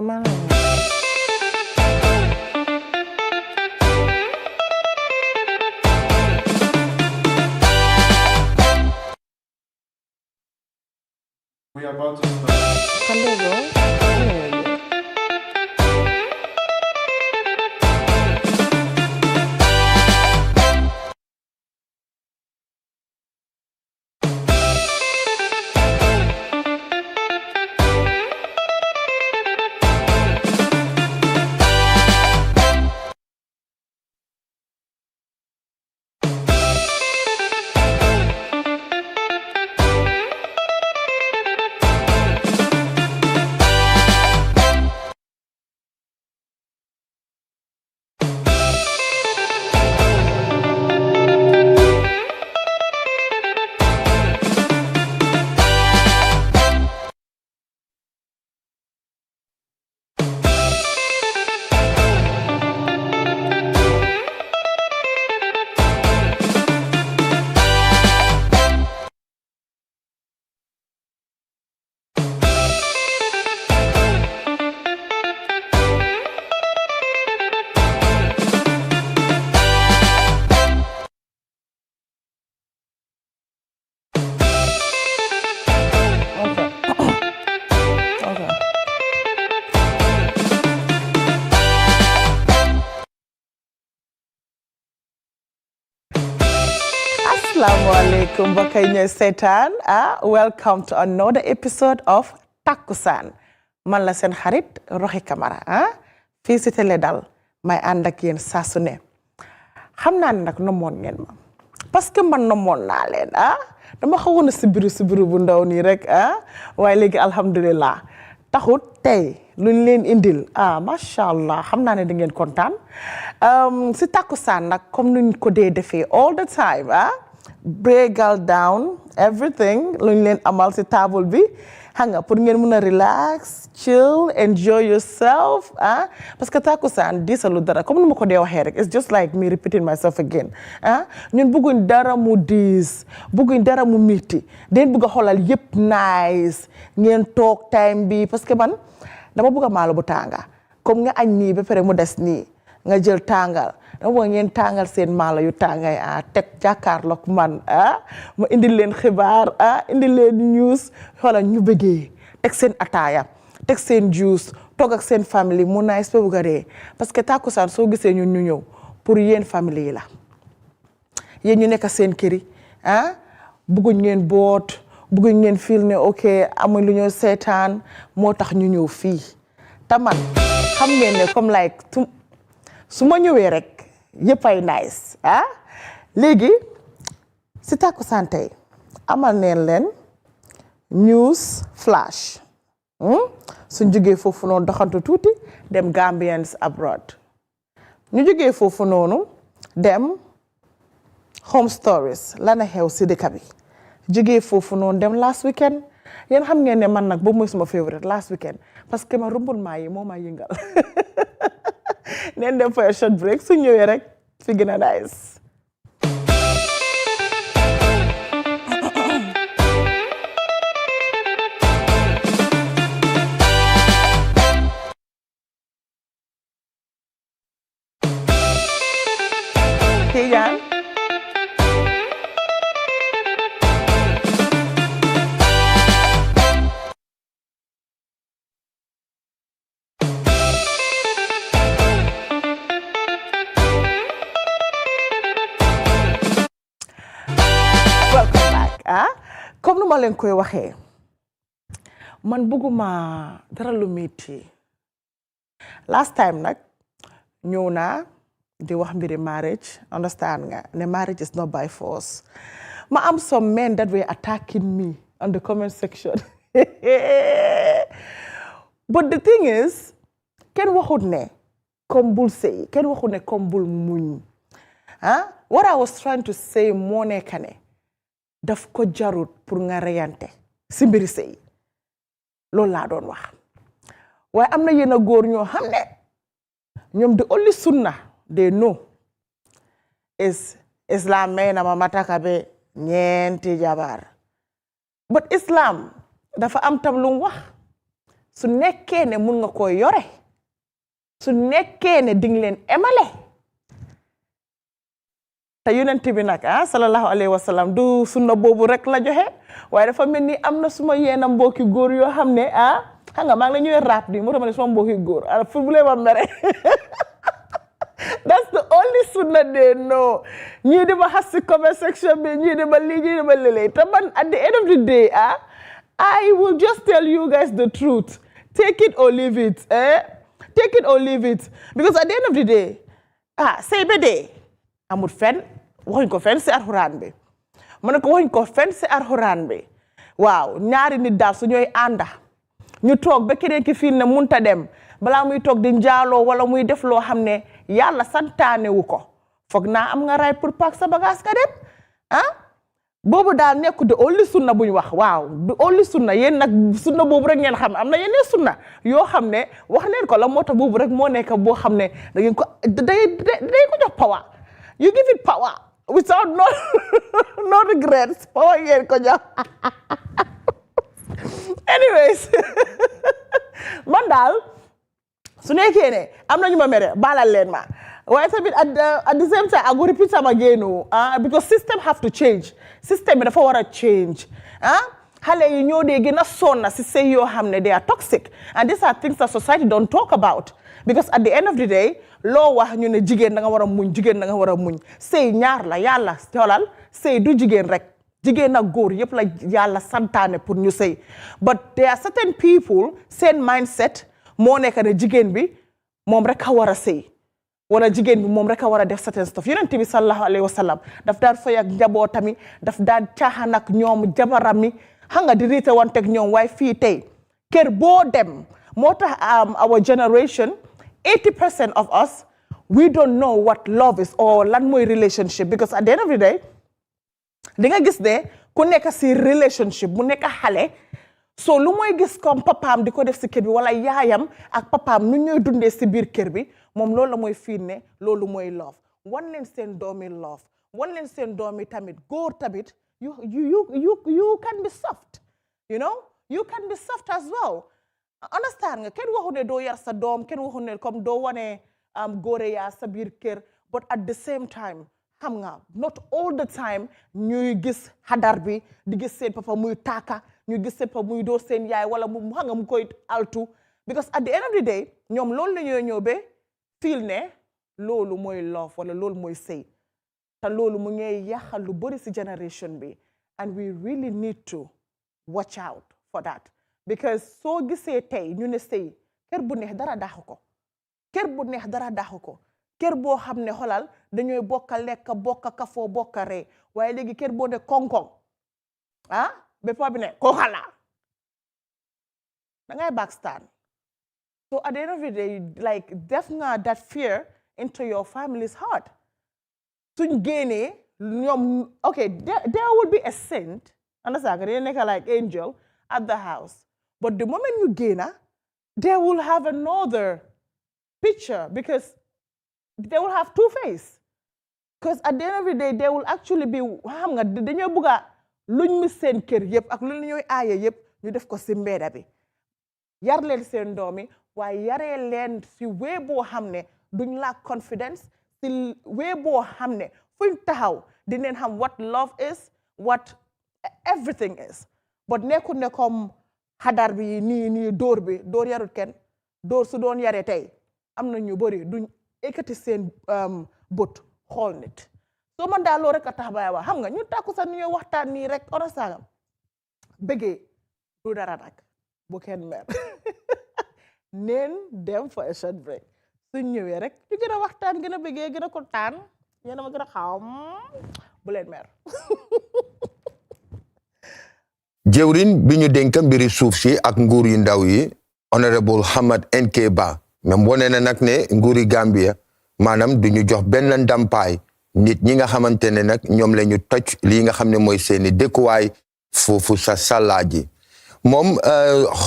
man. We are about to start. Can they go? Assalamualaikum mbokk yi ñooy seetaan welcome to another episode of Takusani man la seen xarit Roxi Camara fii si Teledal may ànd ak yéen saa su ne xam naa ne nag nomoon ngeen ma parce que man nomoon naa leen dama xawoon a sibiru bu ndaw nii rek waaye léegi alhamdulillah taxut tey luñ leen indil macha allah xam naa ne da ngeen kontaan si Takusani nag comme nuñ ko dee defee all the time breakal down everything luñ leen amal si table bi xam nga pour ngeen mën a relax chill enjoy yourself parce que Takusani diisalu dara comme nu ma ko dee waxee rek it's just like me repeating myself again ñun bëgguñ dara mu diis bëgguñ dara mu miti den bëgg a xoolal yëpp nice ngeen toog time bi parce que man dama bëgg a maalo bu tànga comme nga añ nii ba pare mu des nii nga jël tàngal dama bëgg ngeen tàngal seen maalo yu tàngay teg jàkkaarloog man ma indil leen xibaar indil leen news xoolal ñu bëggee teg seen ataaya teg seen juice toog ak seen famille mu nice ba bëgg a dee parce que Takusani soo gisee ñun ñu ñëw pour yéen famille yi la yéen ñu nekk seen kër yi bëgguñ ngeen boot bëgguñ ngeen feel ne ok amuñ lu ñoo seetaan moo tax ñu ñëw fii te man xam ngeen ne comme like su ma ñëwee rek yëpp ay nice léegi si Takusani tey amal neen leen news flash suñ jógee foofu noonu doxantu tuuti dem Gambians abroad ñu jógee foofu noonu dem home stories lana xew si dëkk bi jógee foofu noonu dem last weekend yéen xam ngeen ne man nag boobu mooy suma favorite last weekend parce que ma rumbul maa yi moo ma yëngal neen dem for a short break su ñëwee rek fi gën a nice Tijan comme nu ma leen koy waxee man bëgguma dara lu metti last time nag ñëw naa di wax mbiri marriage understand nga ne marriage is not by force ma am some men that were attacking me on the comment section but the thing is kenn waxut ne comme bul sëy kenn waxut ne comme bul muñ what I was trying to say moo nekk ne daf ko jarut pour nga reyante si mbiri sëy loolu laa doon wax waaye am na yenn góor ñoo xam ne ñoom the only sunna they know is Islam may na ma mataka be ñeenti jabar but Islam dafa am tam lu mu wax su nekkee ne mun nga koo yore su nekkee ne ding leen emale te yonent bi nag sallallahu alayhi wa sallam du sunna boobu rek la joxe waaye dafa mel ni am na suma yeena mbokki góor yoo xam ne xam nga maa ngi la ñuy raap di moo tax ma ne suma mbokki góor fu bu lee ma mere that's the only sunna they know ñii di ma xas si comment section bi ñii di ma lii ñii di ma lële te man at the end of the day I will just tell you guys the truth take it or leave it take it or leave it because at the end of the day sëy ba dee amul fenn waxuñ ko fenn si alxuraan bi mu ne ko waxuñ ko fenn si alxuraan bi waaw ñaari nit daal su ñooy ànda ñu toog ba keneen ki fii ne munta dem balaa muy toog di njaaloo wala muy def loo xam ne yàlla santaane wu ko foog naa am nga right pour paak sa bagage ka dem boobu daal nekku de only sunna buñ wax waaw du only sunna yéen nag sunna boobu rek ngeen xam am na yeneen sunna yoo xam ne wax leen ko la moo tax boobu rek moo nekk boo xam ne da ngeen ko day ko jox power you give it power without no regrets power ngeen ko jox anyways man daal su nekkee ne am na ñu ma mere baalal leen ma waaye tamit at the same time I go repeat am again because system have to change system bi dafa war a change xale yi ñoo dee gën a sonna si sëy yoo xam ne they are toxic and these are things that society don't talk about because at the end of the day loo wax ñu ne jigéen da nga war a muñ jigéen da nga war a muñ sëy ñaar la yàlla xoolal sëy du jigéen rek jigéen ak góor yëpp la yàlla santaane pour ñu sëy but there are certain people seen mindset moo nekk ne jigéen bi moom rek a war a sëy wala jigéen bi moom rek a war a def certain stuff yonent bi sallallahu alayhi wa sallam daf daan foy ak njabootami daf daan caaxaan ak ñoom jabaram mi xam nga di riite wanteeg ñoom waaye fii tey kër boo dem moo tax our generation 80% of us we don't know what love is or lan mooy relationship because at the end of the day di nga gis ne ku nekk si relationship mu nekk xale so lu mooy gis comme papaam di ko def si kër bi wala yaayam ak papaam nu ñooy dundee si biir kër bi moom loolu la mooy fiin ne loolu mooy love wan leen seen doomi love wan leen seen doomi tamit góor tamit you can be soft you know you can be soft as well understand nga kenn waxu ne doo yar sa doom kenn waxu ne comme doo wane góore yaa sa biir kër but at the same time xam nga not all the time ñuy gis xadar bi di gis seen papa muy taaka ñu gis seen papa muy doo seen yaay wala mu xam nga mu koy altu because at the end of the day ñoom loolu la ñuy ñëw ba feel ne loolu mooy love wala loolu mooy sëy te loolu mu ngay yàqal lu bëri si generation bi and we really need to watch out for that because soo gisee tey ñu ne sëy kër bu neex dara daaxu ko kër bu neex dara daaxu ko kër boo xam ne xolal dañooy bokka lekk bokka kafoo bokka ree waaye léegi kër boo ne koŋ-koŋ ba pa bi ne ko xala da ngay backstand so at the end of the day like def nga that fear into your family's heart suñ génnee ñoom okay there will be a saint understand nga nekk like angel at the house but the moment you génna they will have another picture because they will have two faces because at the end of the day they will actually be xam nga dañoo bëgg a luñ mi seen kër yëpp ak luñ ñooy aaye yëpp ñu def ko si mbedda bi yar leen seen doomi waaye yaree leen si wee boo xam ne duñ lack confidence si wee boo xam ne fuñ taxaw dinañ xam what love is what everything is but nekkul ne comme xadar bi nii dóor yarut kenn dóor su doon yaree tey am na ñu bëri duñ ekkati seen bët xool nit soo man daal loo rek a tax baay wax xam nga ñu tàkku sax ni ñuy waxtaan nii rek ona sagam bëggee du dara nag bu kenn mer neen dem for a short break suñ ñëwee rek ñu gën a waxtaan gën a bëggee gën a kontaan yéen a ma gën a xam bu leen mer jëwrin bi ñu dénk mbiri suuf si ak nguur yu ndaw yi honorable Hamad NK Bah même wone na nag ne nguuri Gambia maanaam du ñu jox benn ndàmpaay nit ñi nga xamante ne nag ñoom la ñu toj lii nga xam ne mooy seeni dëkkuwaay foofu sa sàllaaji moom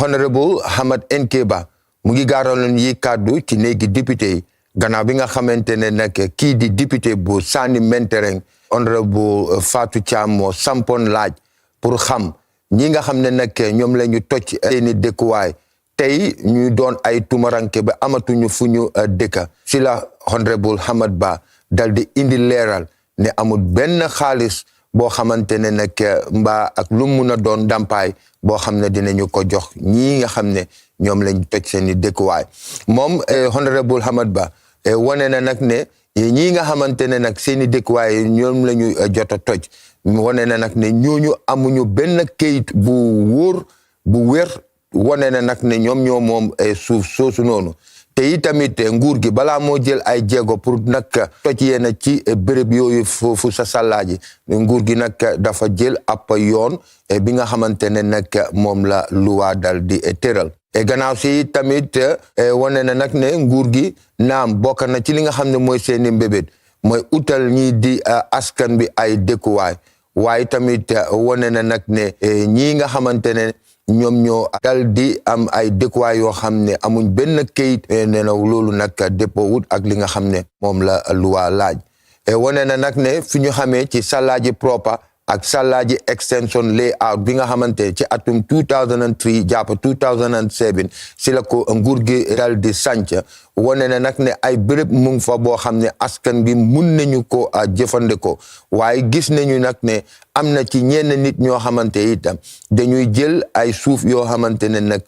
honorable Hamad NK Bah mu ngi gaaraloon yi kàddu ci néegi député yi gannaaw bi nga xamante ne nag kii di député bu Sani Mentereng honorable Fatou Thiam moo sampoon laaj pour xam ñi nga xam ne nag ñoom la ñu toj seeni dëkkuwaay tey ñu doon ay tumaranke ba amatuñu fu ñu dëkka si la honorable Hamad Bah dal di indi leeral ne amul benn xaalis boo xamante ne nag mbaa ak lu mun a doon ndàmpaay boo xam ne dinañu ko jox ñii nga xam ne ñoom lañ toj seeni dëkkuwaay moom honorable Hamad Bah wane na nag ne ñii nga xamante ne nag seeni dëkkuwaay ñoom la ñu jot a toj wane na nag ne ñooñu amuñu benn kayit bu wóor bu wér wane na nag ne ñoom ñoo moom suuf soosu noonu te itamit nguur gi balaa moo jël ay jéego pour nag toj yéena ci béréb yooyu foofu sa sàllaaji nguur gi nag dafa jël ab yoon bi nga xamante ne nag moom la luwaa dal di tëral gannaaw si tamit wane na nag ne nguur gi naam bokk na ci li nga xam ne mooy seeni mbébét mooy utal ñii di askan bi ay dëkkuwaay waaye tamit wane na nag ne ñii nga xamante ne ñoom ñoo dal di am ay dëkkuwaay yoo xam ne amuñ benn kayit nee na loolu nag dépôt wut ak li nga xam ne moom la luwaa laaj wane na nag ne fi ñu xamee ci sàllaaji proper ak sàllaaji extension layout bi nga xamante ci atum 2003 jàpp 2007 si la ko nguur gi dal di sànc wane na nag ne ay béréb mu ngi fa boo xam ne askan bi mun nañu ko jëfandikoo waaye gis nañu nag ne am na ci ñenn nit ñoo xamante itam dañuy jël ay suuf yoo xamante ne nag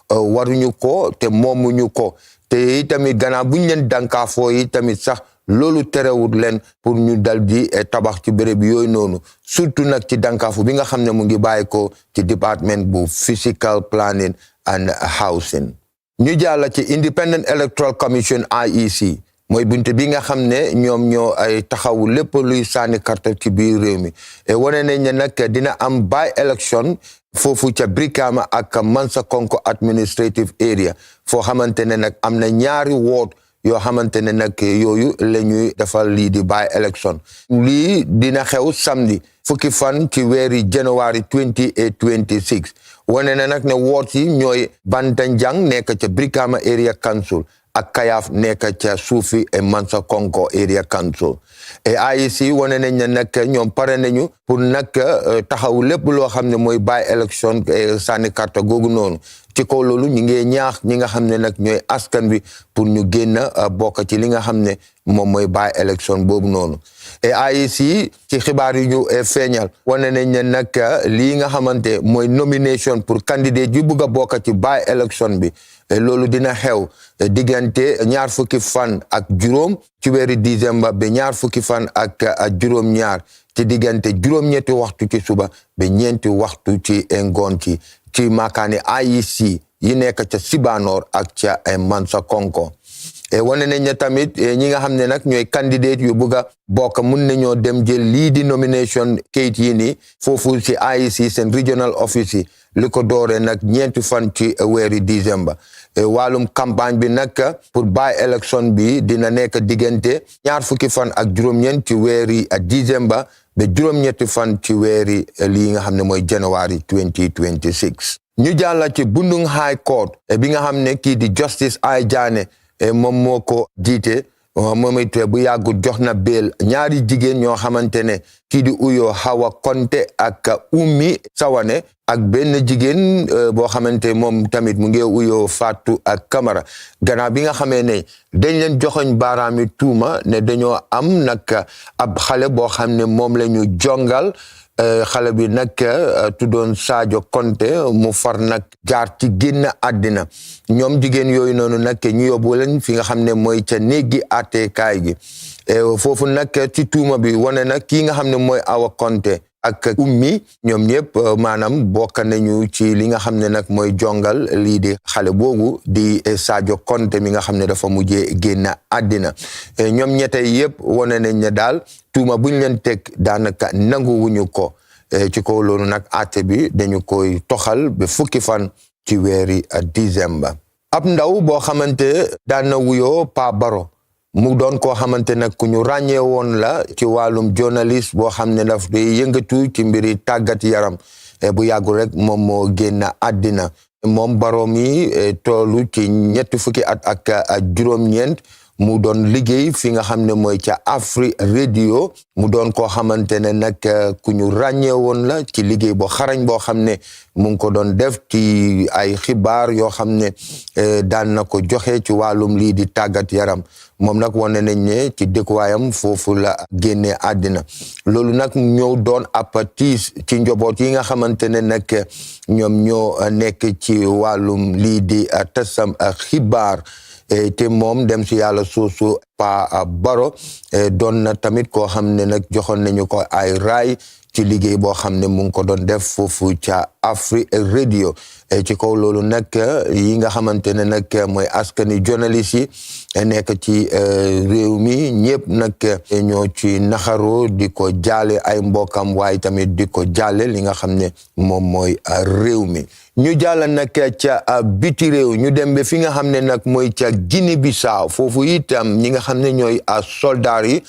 waruñu ko te moomuñu ko te itamit gannaaw buñ leen dànkaafoo yi tamit sax loolu terewul leen pour ñu dal di tabax ci béréb yooyu noonu surtout nag ci dànkaafu bi nga xam ne mu ngi bàyyi ko ci département bu physical planning and housing ñu jàll ci Independent Electoral Commission IEC mooy bunte bi nga xam ne ñoom ñoo ay taxawu lépp luy sànni carte ci biir réew mi wane nañ ne nag dina am by election foofu ca Brikama ak Mansakonko administrative area foo xamante ne nag am na ñaari ward yoo xamante ne nag yooyu la ñuy defal lii di by election lii dina xew samedi fukki fan ci weeri January 2026 wane na nag ne woot yi ñooy Bantanjang nekk ca Brikama Area Council ak Kayaaf nekk ca suufi Mansakonko Area Council IEC wane nañ ne nag ñoom pare nañu pour nag taxaw lépp loo xam ne mooy by election sànni carte googu noonu ci kaw loolu ñi ngi ñaax ñi nga xam ne nag ñooy askan bi pour ñu génn bokk ci li nga xam ne moom mooy by election boobu noonu IEC ci xibaar yu ñu feeñal wane nañ ne nag lii nga xamante mooy nomination pour candidate yu bëgg a bokk ci by election bi loolu dina xew diggante ñaar fukki fan ak juróom ci weeri décembre ba ñaar fukki fan ak juróom ñaar ci diggante juróom-ñetti waxtu ci suba ba ñeenti waxtu ci ngoon ci maakaani IEC yi nekk ca Sibanor ak ca Mansakonko wane nañ ne tamit ñi nga xam ne nag ñooy candidate yu bëgg a bokk mun nañoo dem jël lii di nomination kayit yi nii foofu ci IEC seen regional office yi li ko dooree nag ñeenti fan ci weeri décembre wàllum campagne bi nag pour by election bi dina nekk diggante ñaar fukki fan ak juróom-ñeent ci weeri décembre ba juróom-ñetti fan ci weeri lii nga xam ne mooy January 2026 ñu jàll ci Bundung High Court bi nga xam ne kii di Justice Ay Jaane moom moo ko jiite moom it bu yàggut jox na beel ñaari jigéen ñoo xamante ne kii di uyoo Hawa Konte ak Ummi Sawane ak benn jigéen boo xamante moom tamit mu ngi uyoo Fatou ak Camara gannaaw bi nga xamee ne dañ leen joxoñ baaraami tuuma ne dañoo am nag ab xale boo xam ne moom la ñu jongal xale bi nag tuddoon Sadio Konte mu far nag jaar ci génn àddina ñoom jigéen yooyu noonu nag ñu yóbbu leen fi nga xam ne mooy ca néegi àttekaay gi foofu nag ci tuuma bi wane na kii nga xam ne mooy Awa Konte ak Ummi ñoom ñëpp maanaam bokk nañu ci li nga xam ne nag mooy jongal lii di xale boobu di Sadio Konte mi nga xam ne dafa mujjee génn àddina ñoom ñette yëpp wane nañ ne daal tuuma buñ leen teg daanaka nanguwuñu ko ci kaw loolu nag àtte bi dañu koy toxal ba fukki fan ci weeri décembre ab ndaw boo xamante daan na wuyoo Pa Baro mu doon koo xamante nag ku ñu ràññee woon la ci wàllum journaliste boo xam ne daf day yëngatu ci mbiri tàggat yaram bu yàggul rek moom moo génn àddina moom Baro mi toolu ci ñetti fukki at ak juróom-ñeent mu doon liggéey fi nga xam ne mooy ca Afri Radio mu doon koo xamante ne nag ku ñu ràññee woon la ci liggéey boo xarañ boo xam ne mu ngi ko doon def ci ay xibaar yoo xam ne daan na ko joxe ci wàllum lii di tàggat yaram moom nag wane nañ ne ci dëkkuwaayam foofu la génnee àddina loolu nag ñëw doon ab tiis ci njaboot yi nga xamante ne nag ñoom ñoo nekk ci wàllum lii di tasam xibaar te moom dem si yàlla soosu Pa Baro doon na tamit koo xam ne nag joxoon nañu ko ay raay ci liggéey boo xam ne mu ngi ko doon def foofu ca Afri Radio ci kaw loolu nag yi nga xamante ne nag mooy askani journaliste yi nekk ci réew mi ñëpp nag ñoo ci naxaroo di ko jaale ay mbokam waaye tamit di ko jaale li nga xam ne moom mooy réew mi ñu jàll nag ca biti réew ñu dem ba fi nga xam ne nag mooy ca Guinée Bissau foofu itam ñi nga xam ne ñooy soldaar yi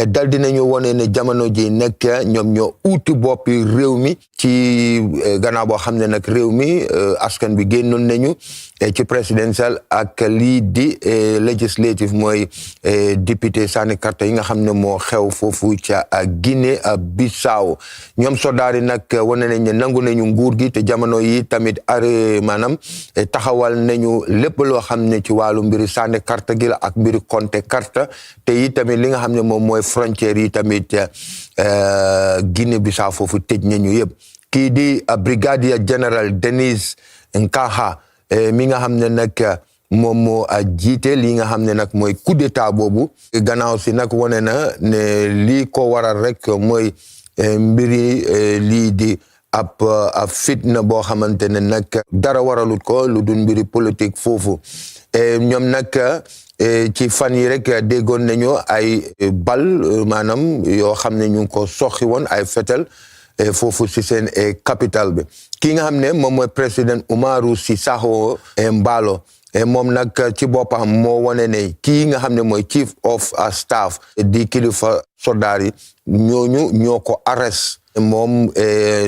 dal dinañu wone ne jamono ji nekk ñoom ñoo uuti boppi réew mi ci gannaaw boo xam ne nag réew mi askan bi génnoon nañu ci présidentiel ak lii di législative mooy député sànni carte yi nga xam ne moo xew foofu ca Guinée Bissau ñoom soldaar yi nag wane nañ ne nangu nañu nguur gi te jamono yi tamit maanaam taxawal nañu lépp loo xam ne ci wàllu mbiri sànni carte gi la ak mbiri compte carte te yi tamit li nga xam ne moom mooy frontière yi tamit Guinée Bissau foofu tëj nañu yëpp kii di brigadier général Denis Nkaha mi nga xam ne nag moom moo jiite lii nga xam ne nag mooy coup d'état boobu gannaaw si nag wane na ne lii ko waral rek mooy mbiri lii di ab fitna boo xamante ne nag dara waralut ko lu dul mbiri politique foofu ñoom nag ci fan yi rek déggoon nañu ay bal maanaam yoo xam ne ñu ngi ko soxi woon ay fetel foofu si seen capital bi ki nga xam ne moom mooy président Umaru Sissoco Embalo moom nag ci boppam moo wane ne kii nga xam ne mooy chief of staff di kilifa soldaar yi ñooñu ñoo ko arrest moom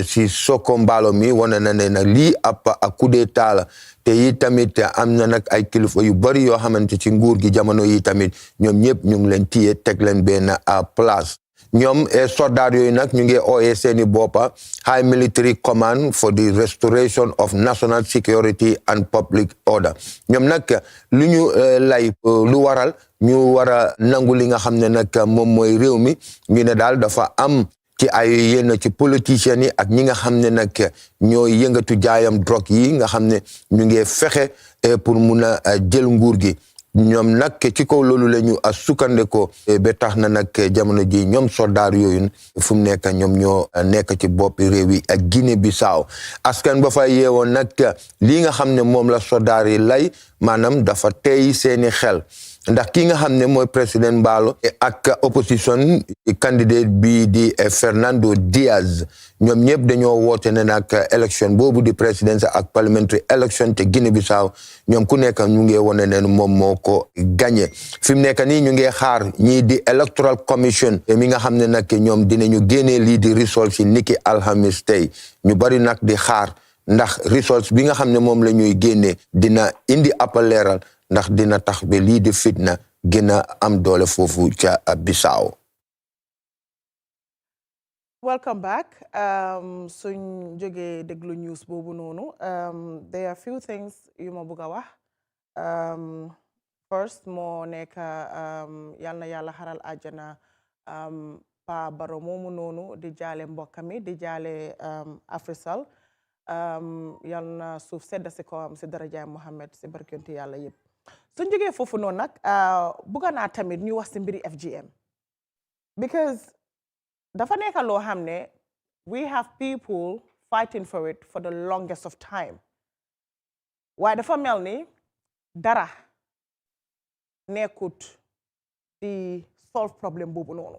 Sissoco Embalo mi wane na ne nag lii ab coup d'état la te yi tamit am na nag ay kilifa yu bari yoo xamante ci nguur gi jamono yi tamit ñoom ñëpp ñu ngi leen téye teg leen benn place ñoom soldat yooyu nag ñu ngi ooyee seeni boppa High Military Command for the Restoration of National Security and Public Order ñoom nag lu ñu lay lu waral ñu war a nangu li nga xam ne nag moom mooy réew mi ñu ne daal dafa am ci ay yenn ci politiciens yi ak ñi nga xam ne nag ñooy yëngatu jaayam drogue yi nga xam ne ñu ngi fexe pour mun a jël nguur gi ñoom nag ci kaw loolu la ñu sukkandeko ba tax na nag jamono ji ñoom soldaar yooyu fu mu nekk ñoom ñoo nekk ci boppi réew yi ak Guinée Bissau askan ba fa yeewoon nag lii nga xam ne moom la soldaar yi lay maanaam dafa tey seeni xel ndax ki nga xam ne mooy président Embalo ak opposition candidate bi di Fernando Diaz ñoom ñëpp dañoo woote ne nag élection boobu di présidentielle ak parliamentary election te Guinée Bissau ñoom ku nekk ñu ngi wone ne moom moo ko gagné fi mu nekk nii ñu ngi xaar ñii di electoral commission mi nga xam ne nag ñoom dinañu génnee lii di results si niki alhamis tey ñu bari nag di xaar ndax results bi nga xam ne moom la ñuy génnee dina indi ab leeral ndax dina tax ba lii di fitna gën a am doole foofu ca Bissau. Welcome back. Suñ jógee déglu news boobu noonu. There are few things yu ma bëgg a wax. First moo nekk yal na yàlla xaral àjjana Pa Baro moomu noonu di jaale mbokkami di jaale Africell yal na suuf sedda si kawam si darajaay Mohammed si barkenti yàlla yëpp. suñ jógee foofu noonu nag bëgg naa tamit ñu wax si mbiri FGM because dafa nekk loo xam ne we have people fighting for it for the longest of time waaye dafa mel ni dara nekkut di solve problem boobu noonu.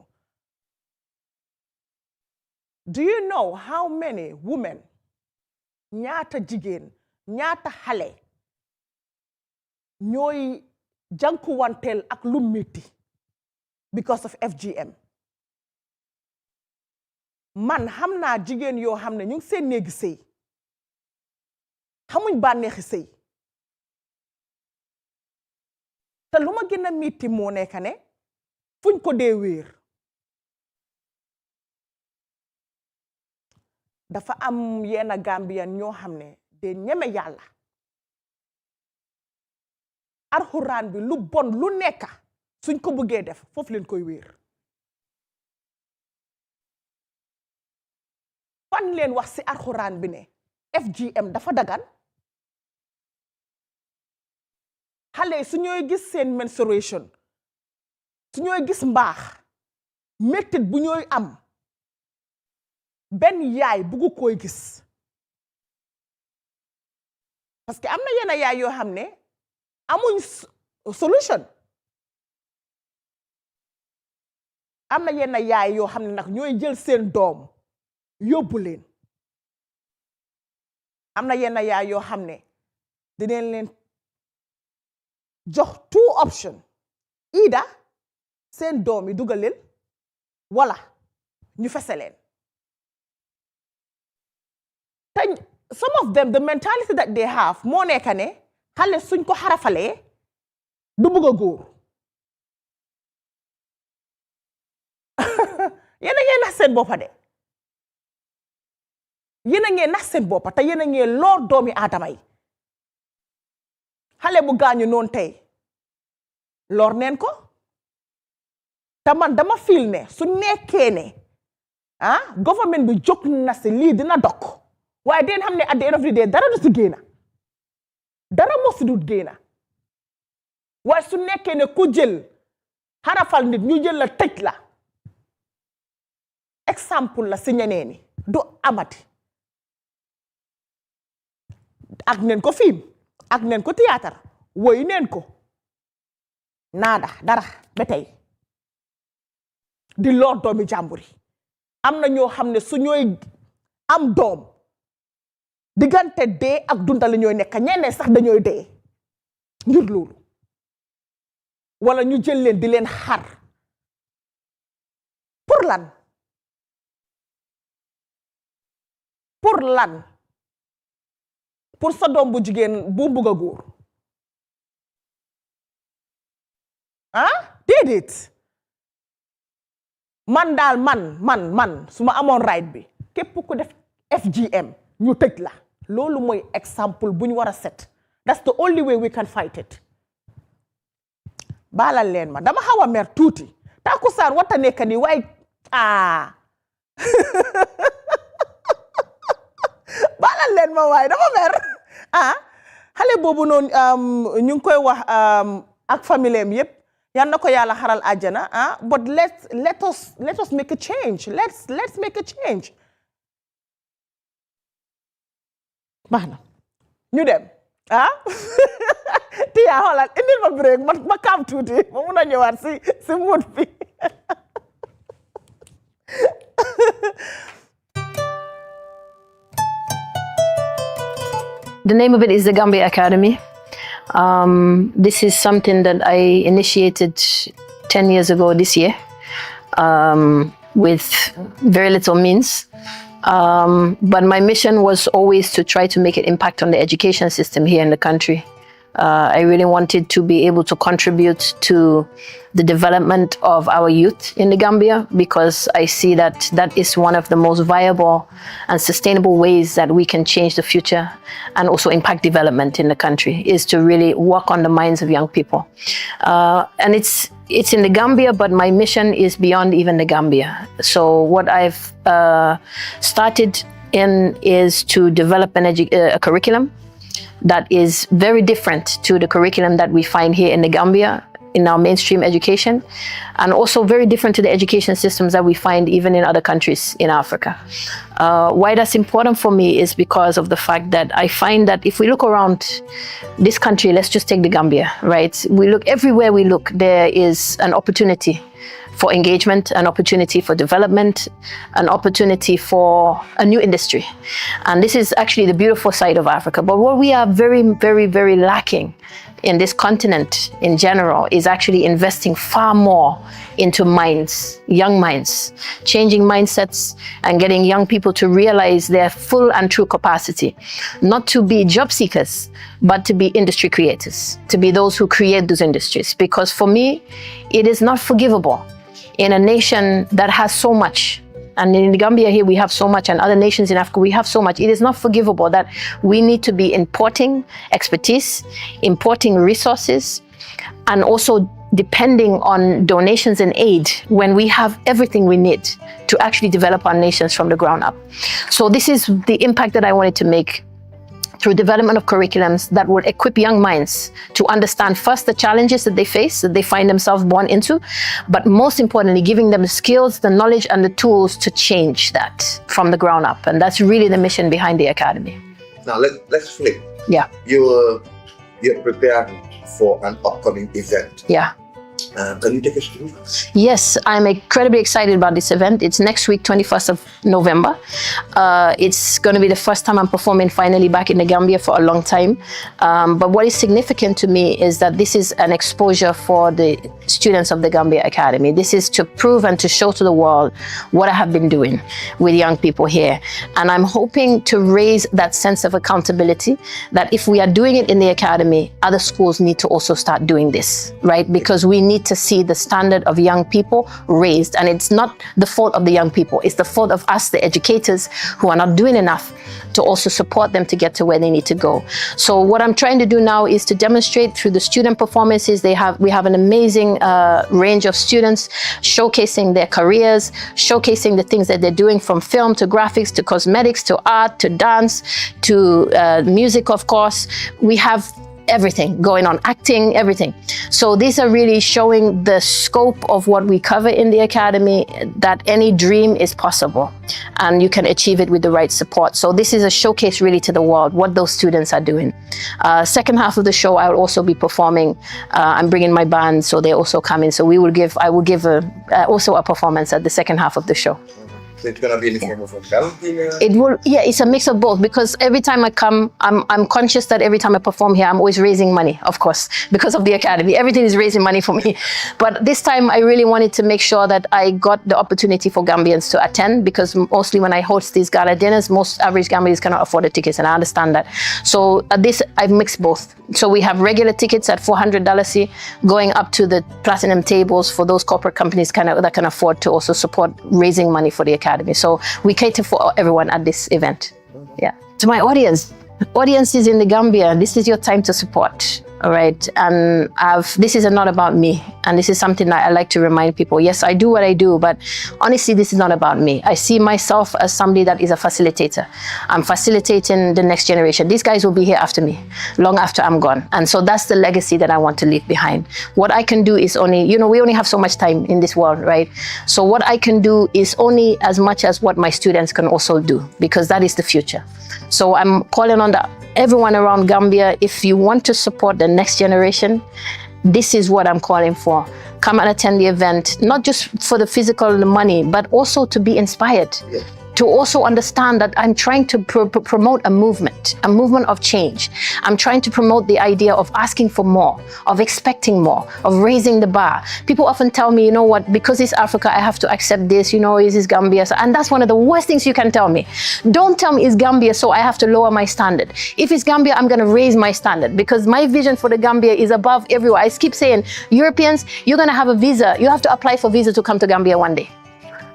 Do you know how many women ñaata jigéen ñaata xale ñooy jànkuwanteel ak lu metti because of FGM man xam naa jigéen yoo xam ne ñu ngi seen néegi sëy xamuñ bànneexi sëy te lu ma gën a miiti moo nekk ne fuñ ko dee wéer dafa am yenn Gambian ñoo xam ne de ñeme yàlla alxuraan bi lu bon lu nekka suñ ko bëggee def foofu leen koy wéer fan leen wax ci alxuraan bi ne FGM dafa dagan xale su ñooy gis seen menstruation su ñooy gis mbaax mettit bu ñooy am benn yaay buggu koy gis parce que am na yenn yaay yoo xam ne amuñ solution am na yenn yaay yoo xam ne nag ñooy jël seen doom yóbbu leen am na yenn yaay yoo xam ne dinañ leen jox two option ida seen doom yi dugal leen wala ñu fese leen te some of them the mentality that they have moo nekk ne xale suñ ko xarafalee du bëgg a góor yéen a ngeen nax seen boppa de yéen a ngeen nax seen boppa te yéen a ngeen loor doomi aadama yi xale bu gaañu noonu tey lor neen ko te man dama feel ne su nekkee ne government bi jóg na si lii dina dokk waaye den xam ne at the end of the day dara du si génna dara moo si dut génna waaye su nekkee ne ku jël xarafal nit ñu jël la tëj la exemple la si ñeneen ñi du amati ak neen ko film ak neen ko théâtre woy neen ko naada dara ba tey di lor doomi jàmbur yi am na ñoo xam ne su ñooy am doom diggante dee ak dunda la ñooy nekk ñeneen sax dañooy dee ngir loolu wala ñu jël leen di leen xar pour lan pour sa doom bu jigéen bu bugg a góor déedéet man daal man su ma amoon right bi képp ku def FGM ñu tëj la loolu mooy exemple bu ñu war a set that's the only way we can fight it baalal leen ma dama xaw a mer tuuti Takusaan wata nekk ni waaye baalal leen ma waaye dama mer xale boobu noonu ñu ngi koy wax ak famille am yépp yal na ko yàlla xaral àjjana but let us make a change let's make a change baax na ñu dem tiyaa xoolal indil ma break ma kaam tuuti ma mun a ñëwaat si mood bi The name of it is the Gambia Academy. This is something that I initiated 10 years ago this year with very little means. But my mission was always to try to make an impact on the education system here in the country. I really wanted to be able to contribute to the development of our youth in the Gambia because I see that that is one of the most viable and sustainable ways that we can change the future and also impact development in the country is to really work on the minds of young people. And it's in the Gambia, but my mission is beyond even the Gambia. So what I've started in is to develop a curriculum that is very different to the curriculum that we find here in the Gambia in our mainstream education, and also very different to the education systems that we find even in other countries in Africa. Why that's important for me is because of the fact that I find that if we look around this country, let's just take the Gambia, right? We look everywhere we look, there is an opportunity for engagement, an opportunity for development, an opportunity for a new industry. And this is actually the beautiful side of Africa. But what we are very, very, very lacking in this continent in general is actually investing far more into minds, young minds, changing mindsets and getting young people to realize their full and true capacity, not to be job seekers, but to be industry creators, to be those who create those industries. Because for me, it is not forgivable in a nation that has so much. And in Gambia here, we have so much, and other nations in Africa, we have so much. It is not forgivable that we need to be importing expertise, importing resources, and also depending on donations and aid when we have everything we need to actually develop our nations from the ground up. So this is the impact that I wanted to make through development of curriculums that will equip young minds to understand first the challenges that they face, that they find themselves born into, but most importantly, giving them the skills, the knowledge, and the tools to change that from the ground up. And that's really the mission behind the Academy. Now let's flip. Yeah. You're prepared for an upcoming event. Yeah. Can you take us through? Yes, I'm incredibly excited about this event. It's next week, 21st of November. It's going to be the first time I'm performing finally back in the Gambia for a long time. But what is significant to me is that this is an exposure for the students of the Gambia Academy. This is to prove and to show to the world what I have been doing with young people here. And I'm hoping to raise that sense of accountability that if we are doing it in the Academy, other schools need to also start doing this, right? Because we need to see the standard of young people raised. And it's not the fault of the young people. It's the fault of us, the educators, who are not doing enough to also support them to get to where they need to go. So what I'm trying to do now is to demonstrate through the student performances. We have an amazing range of students showcasing their careers, showcasing the things that they're doing, from film to graphics to cosmetics to art to dance to music, of course. We have everything going on, acting, everything. So these are really showing the scope of what we cover in the Academy, that any dream is possible and you can achieve it with the right support. So this is a showcase really to the world, what those students are doing. Second half of the show, I will also be performing. I'm bringing my band, so they also come in. So I will give also a performance at the second half of the show. So it's gonna be in the form of a belt? It will, yeah, it's a mix of both, because every time I come, I'm conscious that every time I perform here, I'm always raising money, of course, because of the Academy. Everything is raising money for me. But this time I really wanted to make sure that I got the opportunity for Gambians to attend, because mostly when I host these gala dinners, most average Gambians cannot afford the tickets, and I understand that. So at this, I've mixed both. So we have regular tickets at $400 going up to the platinum tables for those corporate companies that can afford to also support raising money for the Academy. So we cater for everyone at this event. Yeah. To my audiences in the Gambia, this is your time to support. All right. And this is not about me. And this is something that I like to remind people. Yes, I do what I do, but honestly, this is not about me. I see myself as somebody that is a facilitator. I'm facilitating the next generation. These guys will be here after me, long after I'm gone. And so that's the legacy that I want to leave behind. What I can do is only, we only have so much time in this world, right? So what I can do is only as much as what my students can also do, because that is the future. So I'm calling on everyone around Gambia, if you want to support the next generation, this is what I'm calling for. Come and attend the event, not just for the physical money, but also to be inspired. Yeah. To also understand that I'm trying to promote a movement of change. I'm trying to promote the idea of asking for more, of expecting more, of raising the bar. People often tell me, because it's Africa, I have to accept this, this is Gambia. And that's one of the worst things you can tell me. Don't tell me it's Gambia, so I have to lower my standard. If it's Gambia, I'm gonna raise my standard, because my vision for the Gambia is above everywhere. I keep saying, Europeans, you're gonna have a visa. You have to apply for visa to come to Gambia one day.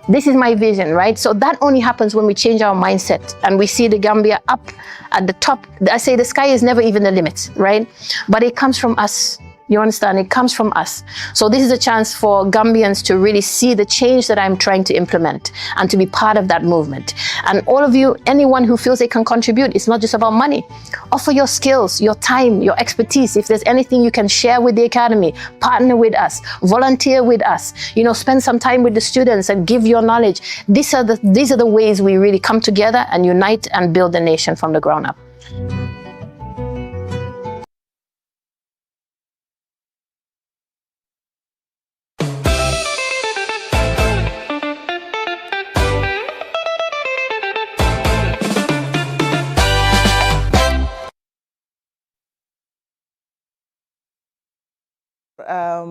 This is my vision, right? So that only happens when we change our mindset and we see the Gambia up at the top. I say the sky is never even the limit, right? But it comes from us. You understand? It comes from us. So this is a chance for Gambians to really see the change that I'm trying to implement and to be part of that movement. And all of you, anyone who feels they can contribute, it's not just about money. Offer your skills, your time, your expertise. If there's anything you can share with the Academy, partner with us, volunteer with us, spend some time with the students and give your knowledge. These are the ways we really come together and unite and build the nation from the ground up.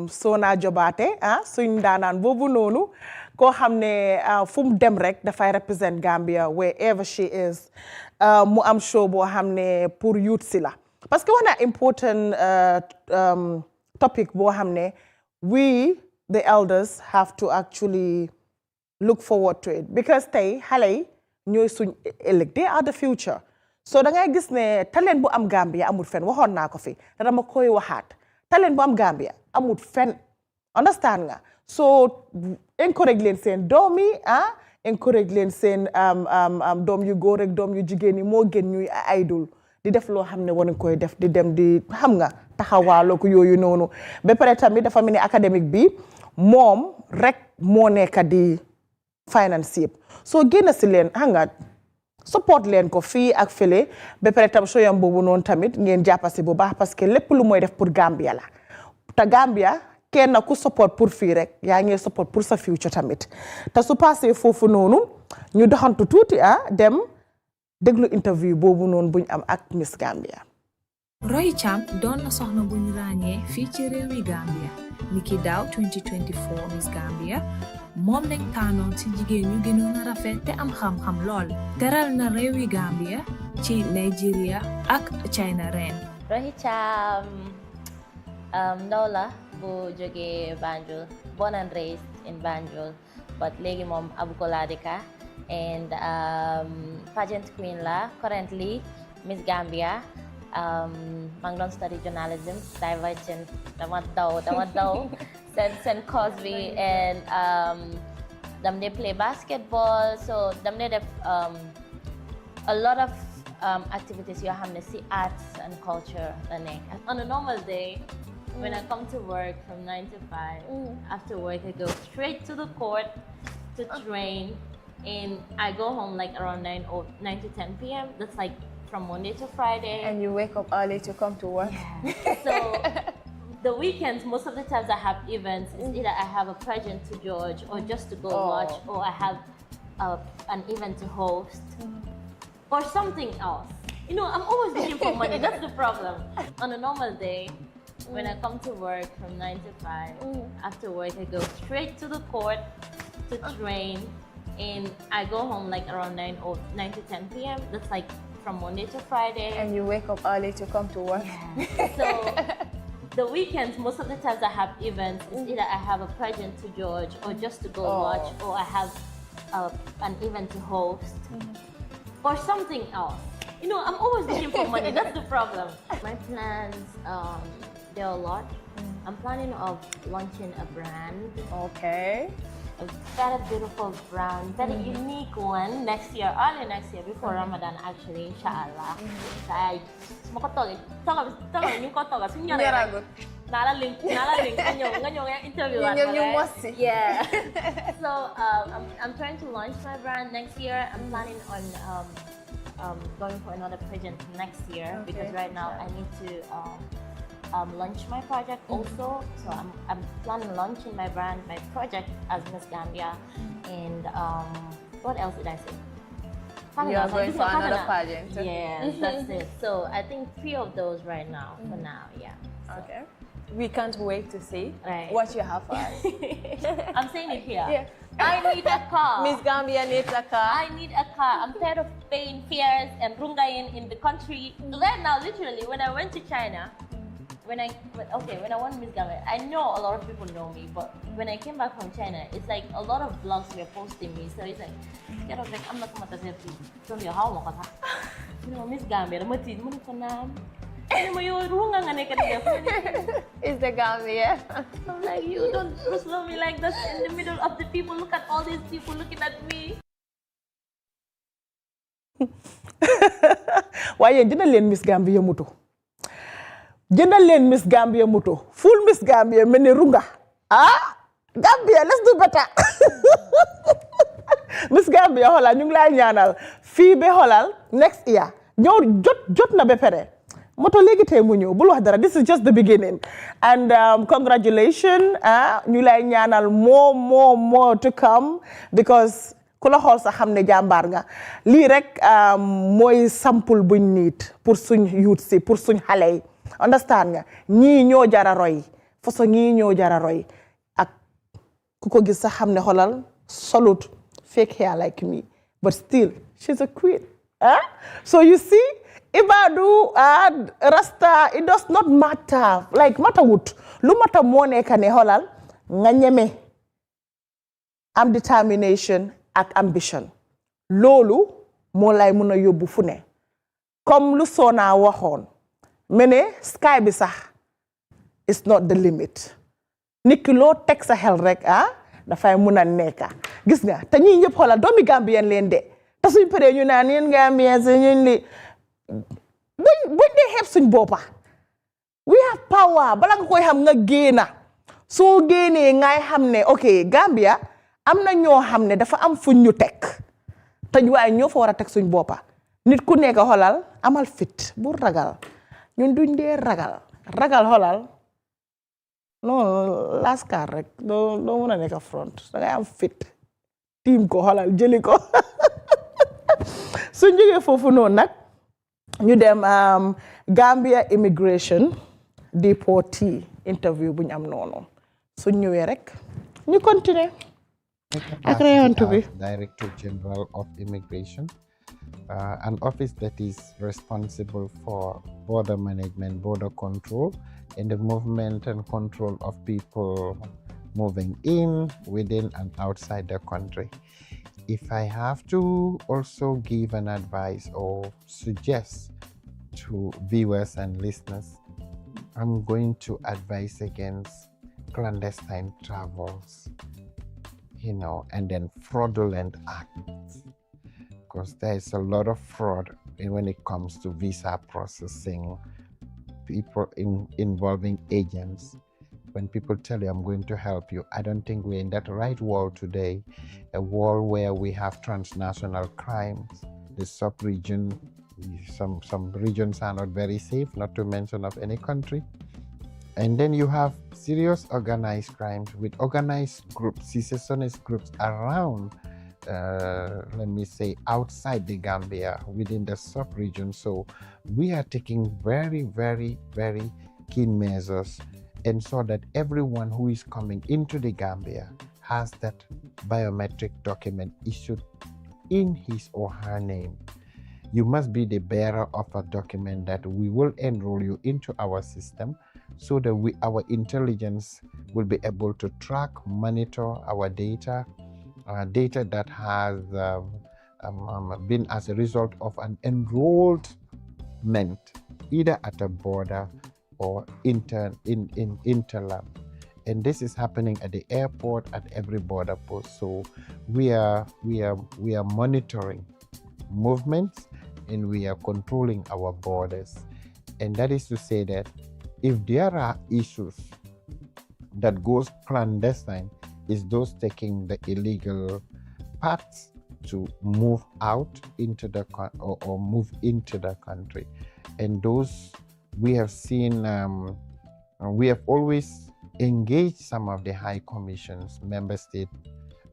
Sona Jobaate suñ daanaan boobu noonu koo xam ne fu mu dem rek dafay represent Gambia wherever she is mu am show boo xam ne pour youth si la parce que wax na important topic boo xam ne we the elders have to actually look forward to it because tey xale yi ñooy suñ ëllëg they are the future so da ngay gis ne talent bu am Gambia amul fen waxoon naa ko fi te dama koy waxaat talent bu am Gambia amul fen understand nga so encourage leen seen doom yi encourage leen seen doom yu góor ak doom yu jigéen yi moo gën ñuy idol di def loo xam ne war nañ koy def di dem di xam nga taxawaaloo ko yooyu noonu ba pare tamit dafa mel ni académique bi moom rek moo nekk di finance yëpp soo génn si leen xam nga support leen ko fii ak fële ba pare tam soyam boobu noonu tamit ngeen jàppasi bu baax parce que lépp lu mooy def pour Gambia la te Gambia kenn ku support pour fii rek yaa ngi support pour sa future tamit te su passé foofu noonu ñu doxantu tuuti dem déglu interview boobu noonu buñ am ak Miss Gambia. Roy Cham doon na soxna bu ñu ràññee fii ci réewi Gambia niki daaw 2024 Miss Gambia moom lañ taanoon ci jigéen ñu gënoon a rafet te am xam-xam lool teral na réewi Gambia ci Nigeria ak China ren. Roy Cham ndaw la bu jógee Banjul born and raised in Banjul but léegi moom Abukoladika and pageant queen la currently Miss Gambia. maa ngi doon study journalism divergent dama daw seen course bi and dam dey play basketball so dam dey def a lot of activities yoo xam ne si arts and culture la nekk. On a normal day when I come to work from 9 to 5 after work I go straight to the court to train and I go home like around 9 to 10 p.m. that's like from Monday to Friday. And you wake up early to come to work. Yeah. So the weekends, most of the times I have events. It's either I have a pageant to judge or just to go watch, or I have an event to host, or something else. You know, I'm always looking for money. That's the problem. On a normal day, when I come to work from 9 to 5, after work I go straight to the court to train, and I go home like around 9 to 10 p.m. That's like from Monday to Friday. And you wake up early to come to work. Yeah. So the weekends, most of the times I have events. It's either I have a pageant to judge or just to go watch, or I have an event to host, or something else. You know, I'm always looking for money. That's the problem. My plans, there are a lot. I'm planning of launching a brand. Okay. A very beautiful brand, very unique one next year, early next year, before Ramadan actually, inshallah. Saya Yeah. So I'm trying to launch my brand next year. I'm planning on going for another pageant next year because right now I need to launch my project also. So I'm planning launching my brand, my project as Miss Gambia, and what else did I say? You are going for another pageant. Yes, that's it. So I think 3 of those right now for now. Yeah. So. Okay. We can't wait to see what you have for us. I'm saying it here. Yeah. I need a car. Miss Gambia needs a car. I need a car. I'm tired of paying fares and rungayin in the country. Right now, literally, when I went to China, when I won Miss Gambia, I know a lot of people know me, but when I came back from China, it's like a lot of vlogs were posting me. So it's like, get off, like, I'm not going to say, show me how much. You know, Miss Gambia, I'm It's the Gambia. I'm like, you don't slow me like this in the middle of the people. Look at all these people looking at me. waaye jëndal leen Miss Gambia moto jëndal leen Miss Gambia moto full Miss Gambia mel ni runga Gambia let's do better Miss Gambia xoolal ñu ngi lay ñaanal fii ba xoolal next year ñëw jot na ba pare moto léegi tey mu ñëw bul wax dara this is just the beginning and congratulations ñu lay ñaanal more to come because ku la xool sax xam ne jàmbaar nga lii rek mooy sample buñ niit pour suñ youth si pour suñ xale yi understand nga ñii ñoo jara roy façon yi ñoo jara roy ak ku ko gis sax xam ne xolal solut fake hair like me but still she's a queen so you see Ibadu Rasta it does not matter like matter wut lu matter moo nekk ne xolal nga ñeme am determination ak ambition loolu moo lay mën a yóbbu fu ne comme lu Sona waxoon mene sky bi sax is not the limit nit ki loo teg sa xel rek dafay mën a nekka gis nga te ñii ñëpp xoolal doomi Gambien leen de te suñ paree ñu naan yéen Gambien si ñun li buñ dee xeeb suñ boppa we have power bala nga koy xam nga génna soo génnee ngay xam ne ok Gambia am na ñoo xam ne dafa am fuñ ñu teg te waaye ñoo fa war a teg suñ boppa nit ku nekk xolal amal fit bu ragal ñun duñ dee ragal xolal non laskar rek doo mën a nekk front dangay am fit tiim ko xolal jëli ko suñ jógee foofu noonu nag ñu dem Gambia immigration deportee interview bu ñu am noonu suñ ñëwee rek ñu continuer ak rayantu bi Director General of Immigration, an office that is responsible for border management, border control, and the movement and control of people moving in, within, and outside the country. If I have to also give an advice or suggest to viewers and listeners, I'm going to advise against clandestine travels, and then fraudulent acts, because there is a lot of fraud when it comes to visa processing, people involving agents. When people tell you, I'm going to help you, I don't think we're in that right world today, a world where we have transnational crimes, the sub-region, some regions are not very safe, not to mention of any country. And then you have serious organized crimes with organized groups, secessionist groups around, let me say, outside the Gambia, within the sub-region. So we are taking very, very, very keen measures, and so that everyone who is coming into the Gambia has that biometric document issued in his or her name. You must be the bearer of a document that we will enroll you into our system, so that our intelligence will be able to track, monitor our data, data that has been as a result of an enrollment, either at a border or interlab. And this is happening at the airport, at every border post. So we are monitoring movements, and we are controlling our borders. And that is to say that if there are issues that goes clandestine, is those taking the illegal paths to move out into the or move into the country. And those we have seen, we have always engaged some of the high commissions, member state,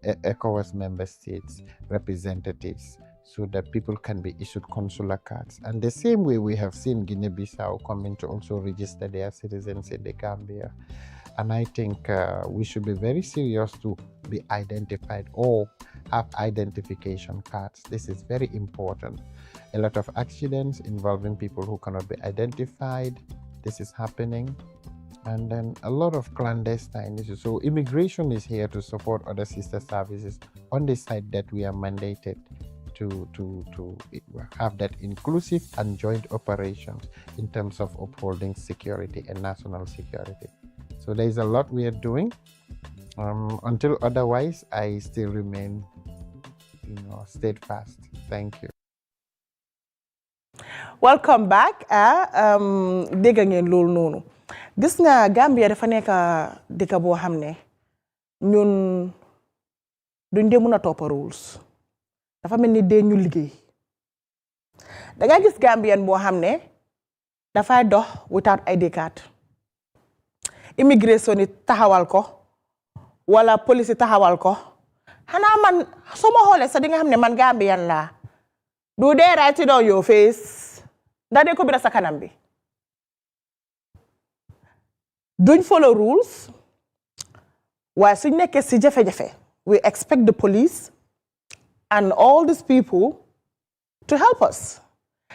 ECOWAS member states, representatives, so that people can be issued consular cards. And the same way we have seen Guinea-Bissau coming to also register their citizens in the Gambia. And I think we should be very serious to be identified or have identification cards. This is very important. A lot of accidents involving people who cannot be identified. This is happening. And then a lot of clandestine issues. So immigration is here to support other sister services on the side that we are mandated to have that inclusive and joint operations in terms of upholding security and national security. So there is a lot we are doing. Until otherwise, I still remain, steadfast. Thank you. Welcome back. Dégg ngeen loolu noonu. Gis nga Gambia dafa nekk dëkk boo xam ne ñun duñ dee mën a topp rules. Dafa mel ni dee ñu liggéey. Da nga gis Gambien boo xam ne dafay dox without ID card. Immigration yi taxawal ko wala police yi taxawal ko. Xanaa man su ma xoolee sax di nga xam ne man Gambien laa. Do they write it on your face? Ndax de ko bira sa kanam bi. duñ follow rules waaye suñ nekkee si jafe-jafe we expect the police and all these people to help us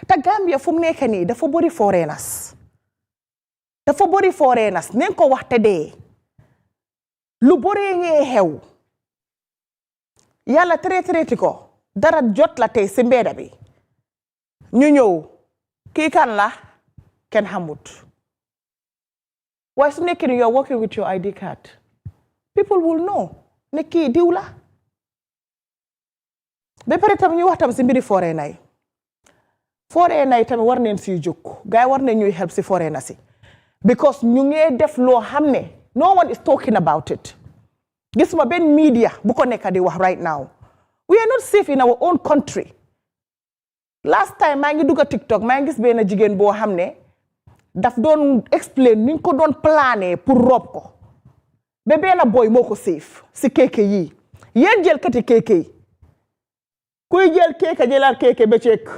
te Gambia fu mu nekk nii dafa bëri foreigners nañ ko wax te dee lu bëree ngee xew yàlla traité ko dara jot la tey si mbedda bi ñu ñëw kii kan la kenn xamut waaye su nekkee ni you're working with your ID card people will know ne kii diw la ba pare tam ñu wax tam si mbiri foreigner yi tamit war neen siy jóg gars yi war nañ ñuy help si foreigner si because ñu ngee def loo xam ne no one is talking about it gis ma benn media bu ko nekk di wax right now we are not safe in our own country last time maa ngi dugg TikTok maa ngi gis benn jigéen boo xam ne daf doon explain ni ñu ko doon plané pour rob ko ba benn boy moo ko safe si kéeke yi yéen jël kati kéeke yi kuy jël kéeke jëlaat kéeke ba ceek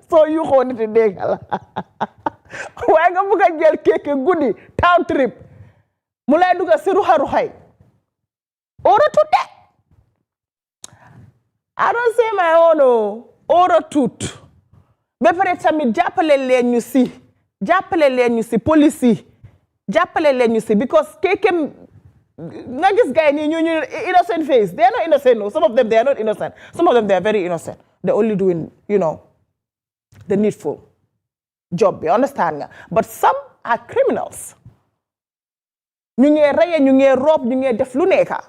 soo yu xoo niti dégg la waaye nga bëgg a jël kéeke guddi town trip mu lay dugg si ruxa-ruxay oro tuute I don't say my own oro tuut ba pare tamit jàppale leen ñu si police yi jàppale leen ñu si because kéeke nga gis gars yi nii ñu innocent face they are not innocent no some of them they are not innocent some of them they are very innocent they're only doing the needful job you understand nga but some are criminals ñu ngee reye ñu ngee rob ñu ngee def lu nekka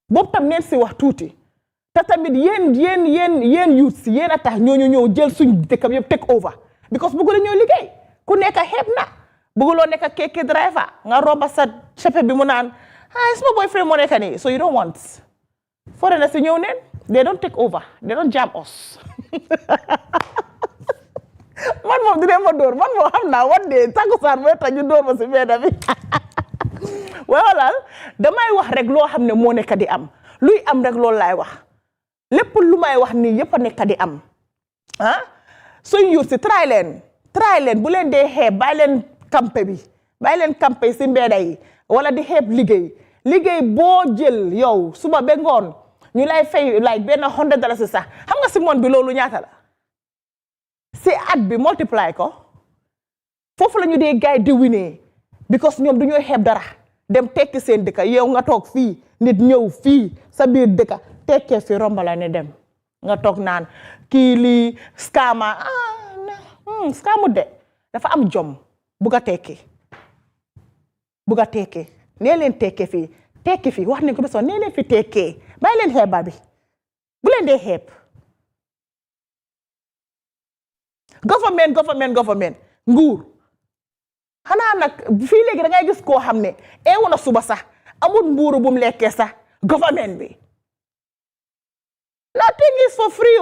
boobu tam neen si wax tuuti te tamit yéen youth si yéen a tax ñooñu ñëw jël suñ dëkkam yëpp take over because bëggu la ñoo liggéey ku nekk xeeb na bëgguloo nekk kéeke driver nga roba sa chepe bi mu naan suma boyfriend moo nekk nii so you don't want foreigners si ñëw neen they don't take over they don't jam us man moom dina ma dóor man moom xam naa one day takkusaan mooy tax ñu dóor ma si mbedda bi voilà damay wax rek loo xam ne moo nekk di am luy am rek loolu laay wax lépp lu may wax nii yëpp a nekk di am suñ yuut si try leen bu leen dee xeeb bàyyi leen campé si mbedda yi wala di xeeb liggéey boo jël yow suba ba ngoon ñu lay fay like benn $100 sax xam nga si moon bi loolu ñaata la si at bi multiply ko foofu la ñu dee gaay di winee because ñoom du ñooy xeeb dara dem tekki seen dëkka yow nga toog fii nit ñëw fii sa biir dëkka tekkee fi rombala ne dem nga toog naan kii lii scama scamu de dafa am jom buga tekki nee leen tekki fii wax nañ ko besoon nee leen fi tekkee bàyyi leen xeeba bi bu leen dee xeeb government nguur xanaa nag fii léegi da ngay gis koo xam ne eewu na suba sax amul mbuuru bu mu lekkee sax government bi nothing is for free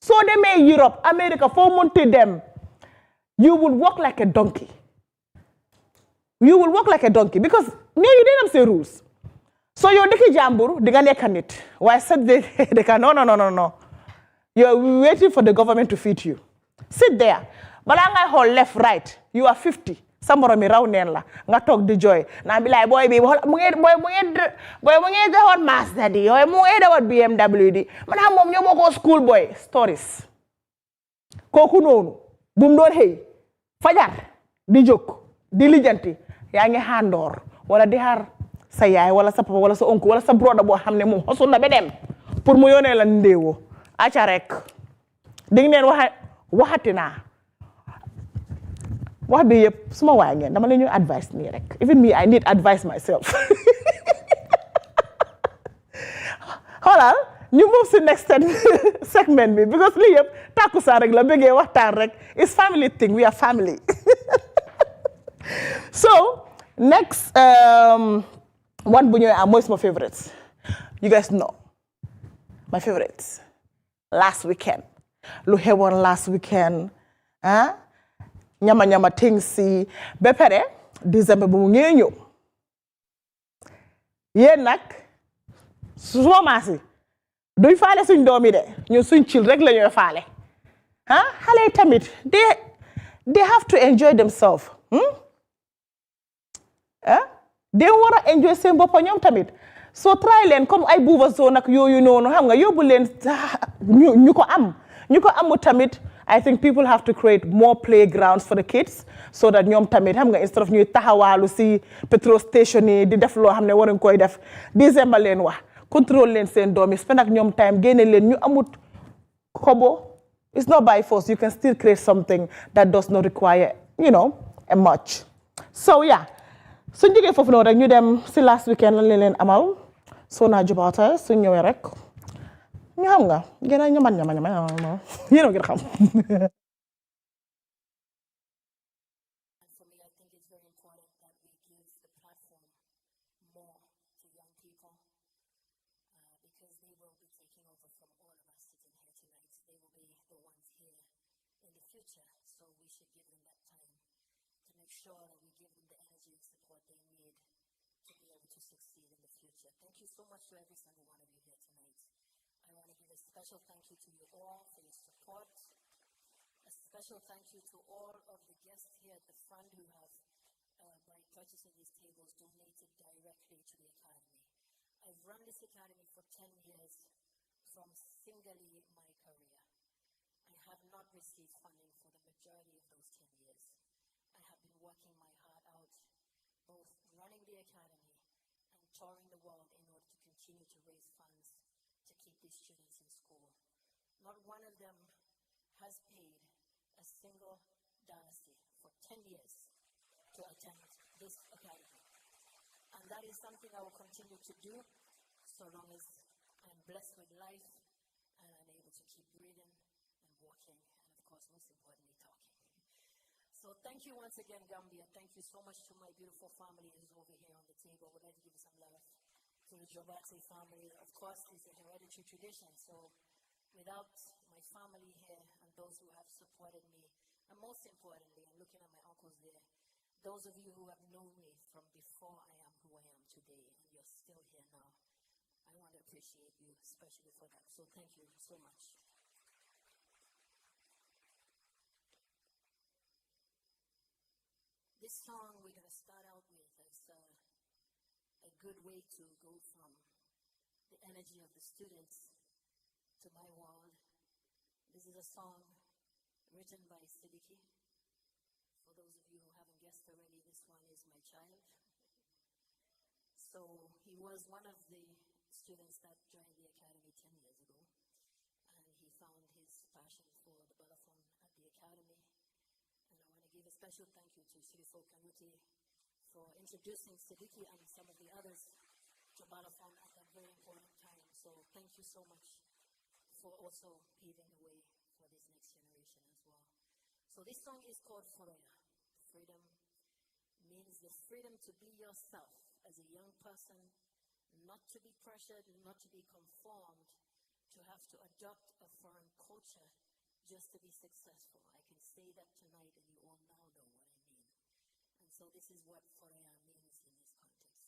soo demee Europe America foo munti dem you will walk like a donkey because ñooñu day am seen rules so yow dëkk jàmbur di nga nekk nit waaye sa dëkk no you're waiting for the government to feed you sit there balaa ngay xool left right you are 50 sa morom mi raw neen la nga toog di jooy naa bilaay booy bi mu ngi dawat Mazda di yooyu mu ngi dawat BMW di man xam moom ñoo ko school boy stories kooku noonu bu mu doon xëy fajar di jóg di lijanti yaa ngi xaandoor wala di xaar sa yaay wala sa papa wala sa oncle wala sa broda boo xam ne moom xosul na ba dem pour mu yónnee la ndéewo aca rek di ngeen waxati naa wax bi yëpp suma waay ngeen dama leen ñu advice nii rek even me I need advice myself xoolal ñu move si next segment bi because lii yëpp takkusaan rek la bëggee waxtaan rek it's family thing we are family so next one bu ñëwee am mooy suma favorites you guys know my favorites last weekend lu xewoon last weekend ñama things si ba pare December bu mu ngee ñëw yéen nag suma maasi duñ faale suñ doom yi de ñun suñ cil rek la ñooy faale xale yi tamit they have to enjoy themselves de war a enjoy seen boppa ñoom tamit so try leen comme ay buuba zone ak yooyu noonu xam nga yóbbu leen ñu ko am ñu ko amu tamit I think people have to create more playgrounds for the kids so that ñoom tamit xam nga instead of ñuy taxawaalu si petrol station yi di def loo xam ne waruñ koy def December leen wax contrôle leen seen doom yi spend ak ñoom time génne leen ñu amut kobo it's not by force you can still create something that does not require a much so yeah suñ jógee foofu noonu rek ñu dem si last weekend lan leen amal soo naa jubaata suñ ñëwee rek ñu xam nga gën a ñama yéen a gën a xam Thank you so much to every single one of you here tonight. I want to give a special thank you to you all for your support. A special thank you to all of the guests here at the front who have, by purchasing these tables, donated directly to the Academy. I've run this Academy for 10 years from singly my career. I have not received funding for the majority of those 10 years. I have been working my heart out, both running the Academy and touring the world in order to continue to raise funds to keep these students in school. Not one of them has paid a single dynasty for 10 years to attend this Academy. And that is something I will continue to do so long as I'm blessed with life and I'm able to keep breathing and walking and, of course, most importantly, talking. So thank you once again, Gambia. Thank you so much to my beautiful family who's over here on the table. I would like to give some love to the Jobate family. Of course, it's a hereditary tradition. So without my family here and those who have supported me, and most importantly, I'm looking at my uncles there, those of you who have known me from before I am who I am today, and you're still here now, I want to appreciate you, especially for that. So thank you so much. This song we're going to start out with is a good way to go from the energy of the students to my world. This is a song written by Siddiqui. For those of you who haven't guessed already, this one is my child. So he was one of the students that joined the Academy 10 years ago. And he found his passion for the Balafon at the Academy. And I want to give a special thank you to Sirifo Kanuti for introducing Siddiqui and some of the others to Balafon at that very important time. So thank you so much for also paving the way for this next generation as well. So this song is called Foroya. Freedom means the freedom to be yourself as a young person, not to be pressured, not to be conformed, to have to adopt a foreign culture just to be successful. I can say that tonight and you all now know what I mean. And so this is what Foroya means in this context.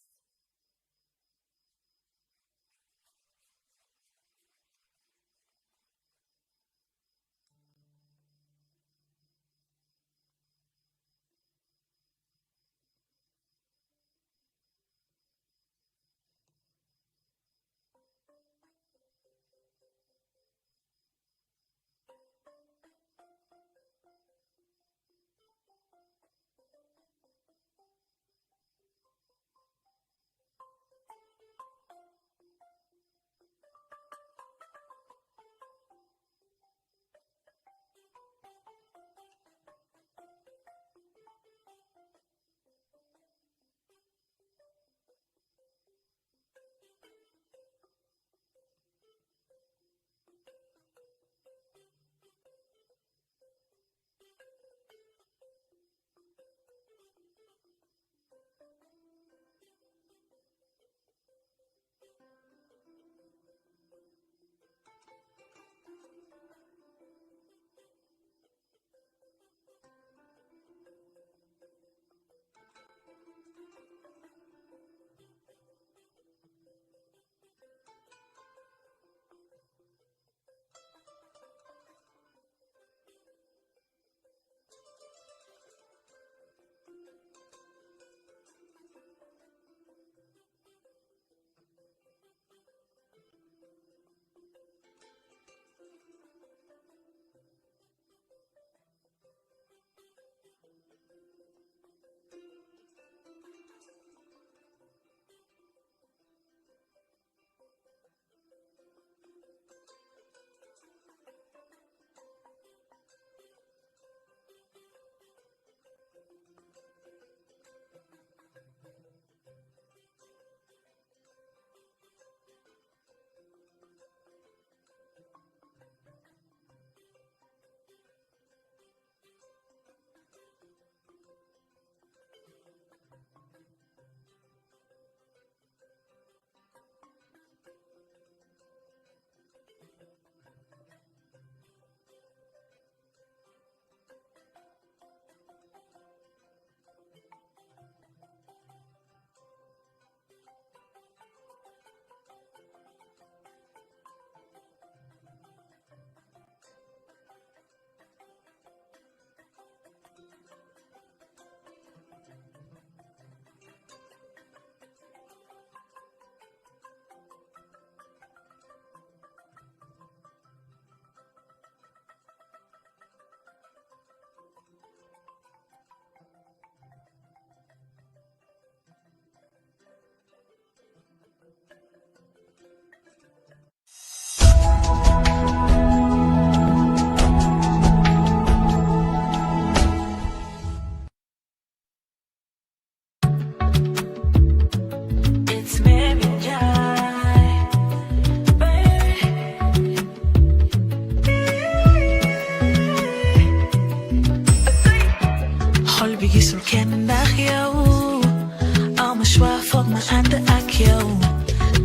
ànd ak yow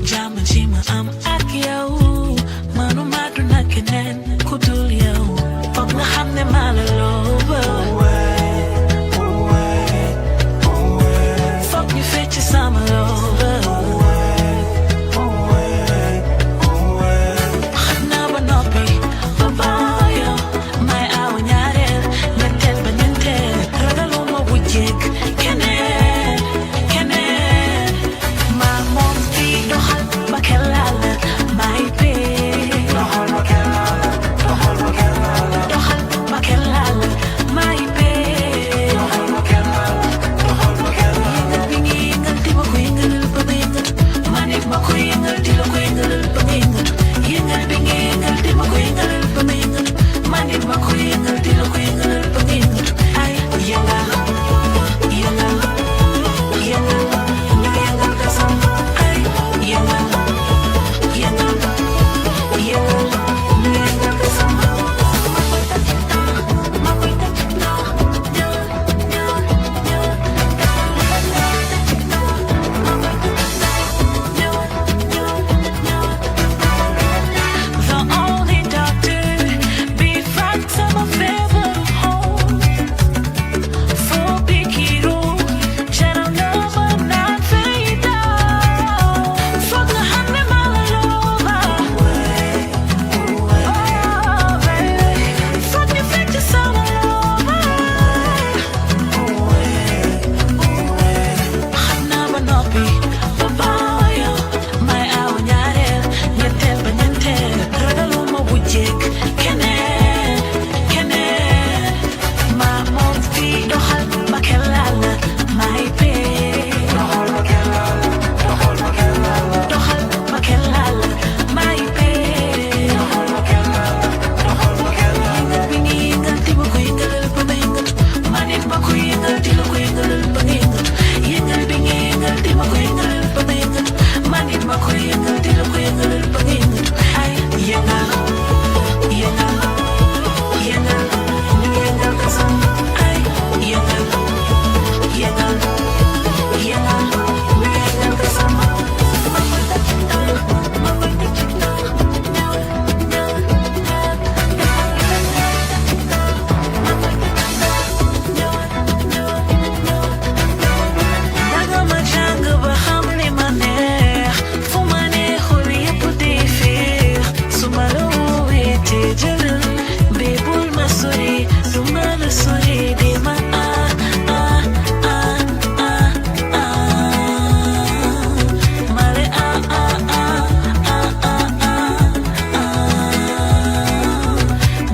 jàmm ji ma am ak yow mënuma dund ak keneen ku dul yow foog nga xam ne maa la looba foog ñu fecc sama looba xam naa ba noppi ba baayo may aw ñaareel ñetteel ba ñeenteel ragaluma wujjeek keneen keneen maa moom fii doxal ba kellal may pee doxal ba kellal doxal ba kellal doxal ba kellal may pee doxal ba kellal doxal ba kellal yëngal bi ngi yëngal di ma ko yëngalal ba ma yëngatu ma nit ma ko yëngal di la ko yëngalal ba nga yëngatu yëngal bi ngi yëngal di ma ko yëngalal ba ma yëngatu ma nit ma ko yëngal di la ko yëngalal ba nga yëngatu ay yëngal yëngal yëngal ñu yëngal kasam ay yëngal yëngal yëngal ñu yëngal kasam ma koy tëj The only doctor be back to my favorite home. For big hero, channel number 9 fade down. Fuck the honey malaloba. Oh, baby. Fuck you fake to summer lover. Xana ba noppi ba baayo may aw ñaareel ñetteel ba ñeenteel ragaluma wujjeek keneen keneen maa moom fii doxal ba kellal may pee doxal ba kellal doxal ba kellal doxal ba kellal may pee doxal ba kellal doxal ba kellal yëngal bi ngi yëngal di ma ko yëngalal ba ma yëngatu ma nit ma ko yëngal di la ko yëngalal ba nga yëngatu yëngal bi ngi yëngal di ma ko yëngalal ba ma yëngatu ma nit ma ko yëngal di la ko yëngalal ba nga yëngatu ay yëngal yëngal yëngal ñu yëngal kasam ay yëngal yëngal yëngal ñu yëngal kasam danga ma jàng ba xam li ma neex fu ma neexul yëpp di fiix su ma la woowee te jëlal bee bul ma sori du ma la sori di ma ma le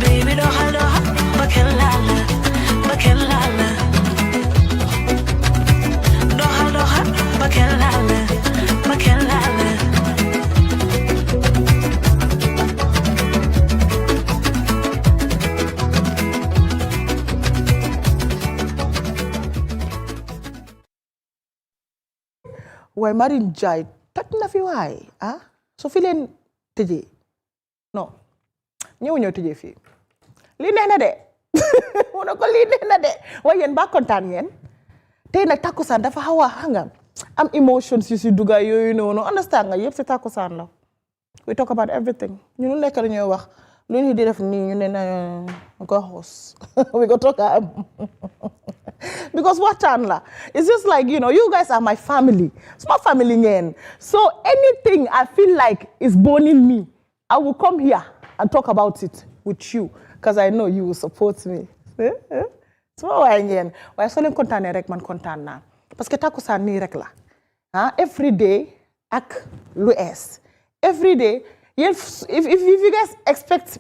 baby doxal doxal ba kellal ba kellal doxal doxal ba kellal ba kellal waaye Marine Jaay toj na fi waay ah su fi leen tëjee non ñëw tëjee fii lii neex na de mu ne ko lii neex na de waaye yéen ba kontaan ngeen tey nag takkusaan dafa xaw a xam nga am emotions yu si dugga yooyu noonu understand nga yëpp si takkusaan la we talk about everything ñu nu nekk la ñuy wax lu ñu di def nii ñu ne na ko xoos we go talk because waxtaan la it's just like you know you guys are my family small family ngeen so anything I feel like is burning me I will come here and talk about it with you because I know you will support me so waaye ngeen waaye soo leen kontaanee rek man kontaan naa parce que takkusaan nii rek la every day ak lu ees every day if you guys expect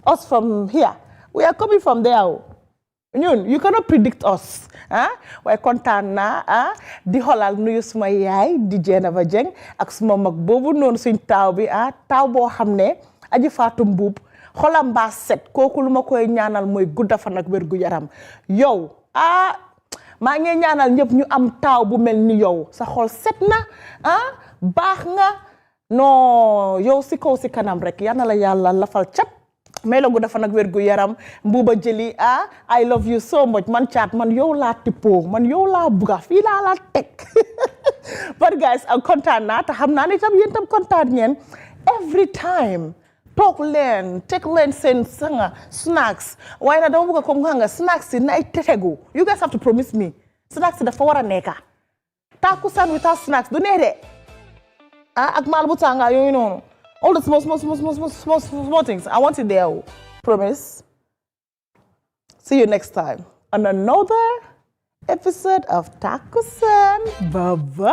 us from here we are coming from there ñun you cannot predict us waaye kontaan naa di xolal nuyu suma yaay di Jenaba Jeng ak suma mag boobu noonu suñ taaw bi taaw boo xam ne aji faatu mbuub xolam mbaa set kooku lu ma koy ñaanal mooy gudda fan ak wér gu yaram yow maa ngi ñaanal ñëpp ñu am taaw bu mel ni yow sa xol set na baax nga non yow si kaw si kanam rek yal na la yàlla lafal cat may la gudda fan ak wér gu yaram Mbuuba Jëli I love you so much man caat man yow laa tippoo man yow laa bugga fii laa la teg but guys kontaan naa te xam naa ne tam yéen tam kontaan ngeen every time toog leen teg leen seen sanga snacks waaye nag dama bugga comme nga snacks yi nay tetegu you guys have to promise me snacks yi dafa war a nekka Takusaan without snacks du neex de ak maal bu tànga yooyu noonu all the small things. I want it there. Promise. See you next time on another episode of Takusan. Bye-bye.